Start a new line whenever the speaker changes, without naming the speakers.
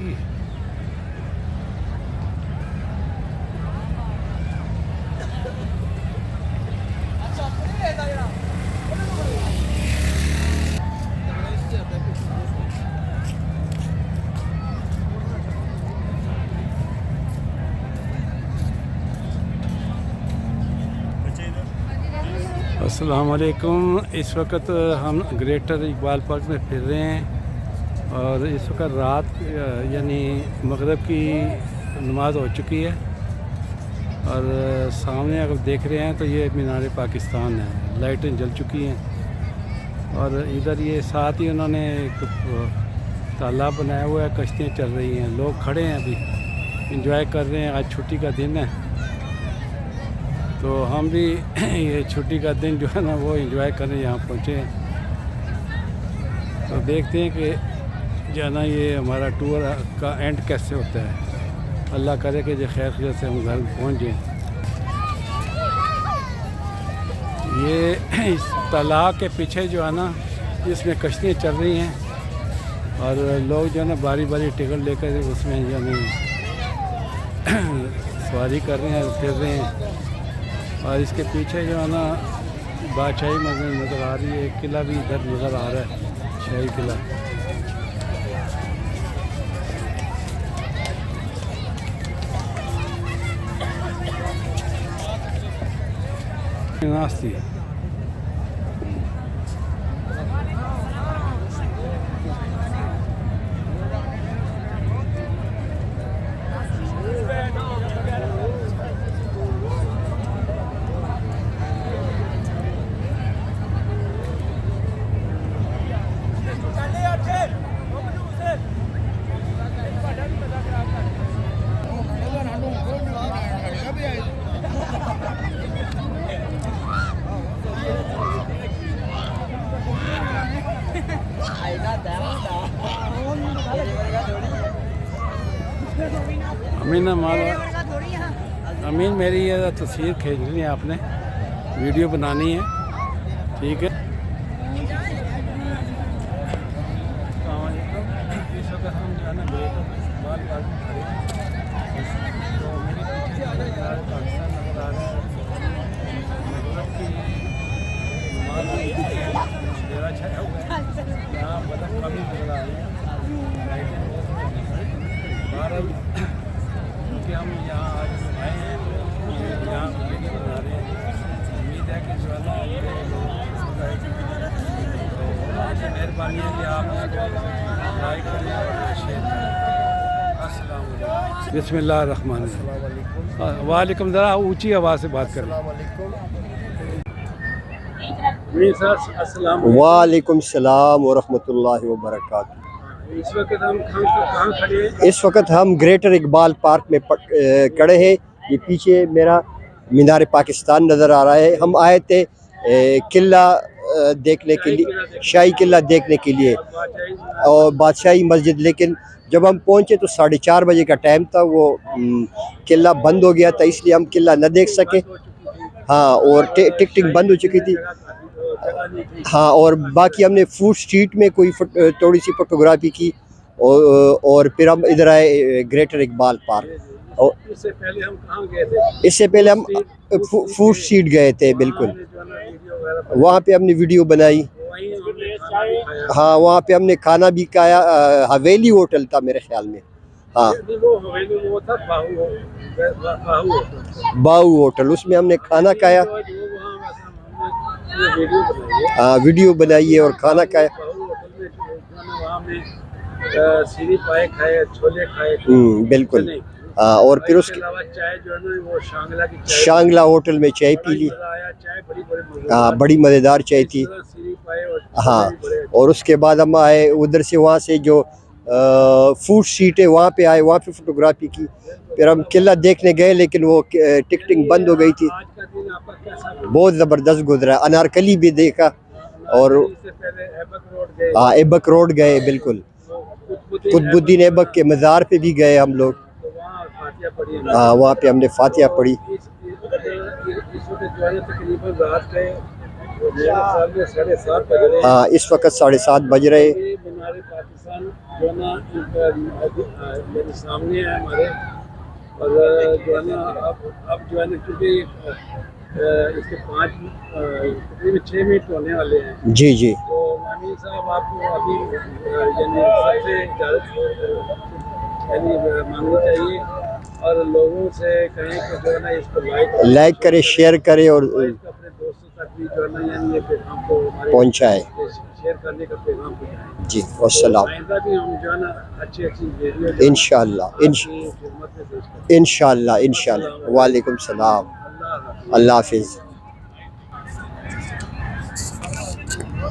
जी। अस्सलाम वालेकुम। इस वक्त हम ग्रेटर इकबाल पार्क में फिर रहे हैं और इस वक्त रात यानी मगरिब की नमाज़ हो चुकी है और सामने अगर देख रहे हैं तो ये मीनार पाकिस्तान है। लाइटें जल चुकी हैं और इधर ये साथ ही उन्होंने एक तालाब बनाया हुआ है, कश्तियाँ चल रही हैं, लोग खड़े हैं अभी इंजॉय कर रहे हैं। आज छुट्टी का दिन है तो हम भी ये छुट्टी का दिन जो है ना वो एंजॉय करने यहाँ पहुँचे हैं। तो देखते हैं कि जो है ना ये हमारा टूर का एंड कैसे होता है। अल्लाह करे कि जो खैर खैर से हम घर पहुँच जाएँ। ये इस तालाब के पीछे जो है ना इसमें कश्तियाँ चल रही हैं और लोग जो है ना बारी बारी टिकट लेकर उसमें यानी सवारी कर रहे हैं, फिर रहे हैं। और इसके पीछे जो है ना बादशाही मस्जिद नज़र आ रही है, एक किला भी इधर नज़र आ रहा है, शाही किला। नास्ती अमीन अमीन मेरी ये तस्वीर खींचनी है, आपने वीडियो बनानी है, ठीक है। इस वक्त हम जो है ना ग्रेटर इकबाल पार्क में खड़े हैं तो मेरे पीछे पाकिस्तान नजर आ रहा है। मतलब कि अंधेरा छाया हुआ है, यहाँ बदन कमी नजर आ रही है। क्योंकि हम यहाँ आज आए हैं, यहाँ वीडियो बना रहे हैं। उम्मीद है कि जो है ना आपकी मेहरबानी है कि आप लाइक करें और शेयर करें। अस्सलाम वालेकुम। बिस्मिल्लाहिर्रहमानिर्रहीम। वालेकुम, ज़रा ऊंची आवाज़ से बात करें।
वालेकुम सलाम व रहमतुल्लाहि व बरकातहू।
इस वक्त हम कहाँ खड़े हैं?
इस वक्त हम ग्रेटर इकबाल पार्क में खड़े हैं। ये पीछे मेरा मीनार पाकिस्तान नज़र आ रहा है। हम आए थे किला देखने के लिए, शाही किला देखने के लिए और बादशाही मस्जिद, लेकिन जब हम पहुंचे तो 4:30 बजे का टाइम था। वो किला बंद हो गया था, इसलिए हम किला न देख सके। हाँ, और टिकटिंग बंद हो चुकी थी। हाँ, और बाकी हमने फूड स्ट्रीट में कोई थोड़ी सी फोटोग्राफी की और फिर हम इधर आए ग्रेटर इकबाल पार्क। और
इससे पहले हम कहाँ गए थे?
इससे पहले हम फूड स्ट्रीट गए थे, बिल्कुल। वहाँ पे हमने वीडियो बनाई। हाँ, वहाँ पे हमने खाना भी खाया। हवेली होटल था मेरे ख्याल में। हाँ,
वो था
बाहू होटल, उसमें हमने खाना खाया। हाँ, वीडियो बनाई है और खाना खाया।
सीरी पाए खाए, छोले खाए।
बिल्कुल। हाँ, और फिर उसके
अलावा चाय जो है ना वो शांगला की
शांगला होटल में चाय पी ली। हाँ, बड़ी मज़ेदार चाय थी। हाँ, और उसके बाद हम आए उधर से, वहाँ से जो फूड स्ट्रीट है वहाँ पे आए, वहाँ पे फोटोग्राफी की। फिर हम किला देखने गए, लेकिन वो टिकटिंग बंद हो गई थी। बहुत ज़बरदस्त गुजरा। अनारकली भी देखा और हाँ, ऐबक रोड गए, बिल्कुल। कुतुबुद्दीन ऐबक के मज़ार पे भी गए हम लोग। हाँ, वहाँ पे हमने फातिहा पढ़ी। हाँ, इस वक्त 7:30 बज रहे।
मीनार पाकिस्तान जो है ना इनका यानी सामने है हमारे, और जो है ना अब जो है ना क्योंकि इसके 5 तकरीबन 6 मिनट होने वाले हैं,
जी जी
तो मानी साहब आपको अभी यानी सबसे इजाज़त यानी मांगनी चाहिए और लोगों से कहें कि जो है ना इसको
लाइक करें, शेयर करें और
अपने दोस्तों तक भी जो है ना यानी ये पैगाम को हमारे
पहुंचाएं।
शेयर करने का पैगाम पहुंचाएं।
जी वस्सलाम।
आइंदा भी हम जो है ना अच्छी अच्छी वीडियो
इंशाअल्लाह
खिदमत में पेश करें।
इंशाअल्लाह इंशाअल्लाह। वालेकुम सलाम।
अल्लाह हाफ़िज़।
अल्लाह हाफिज़।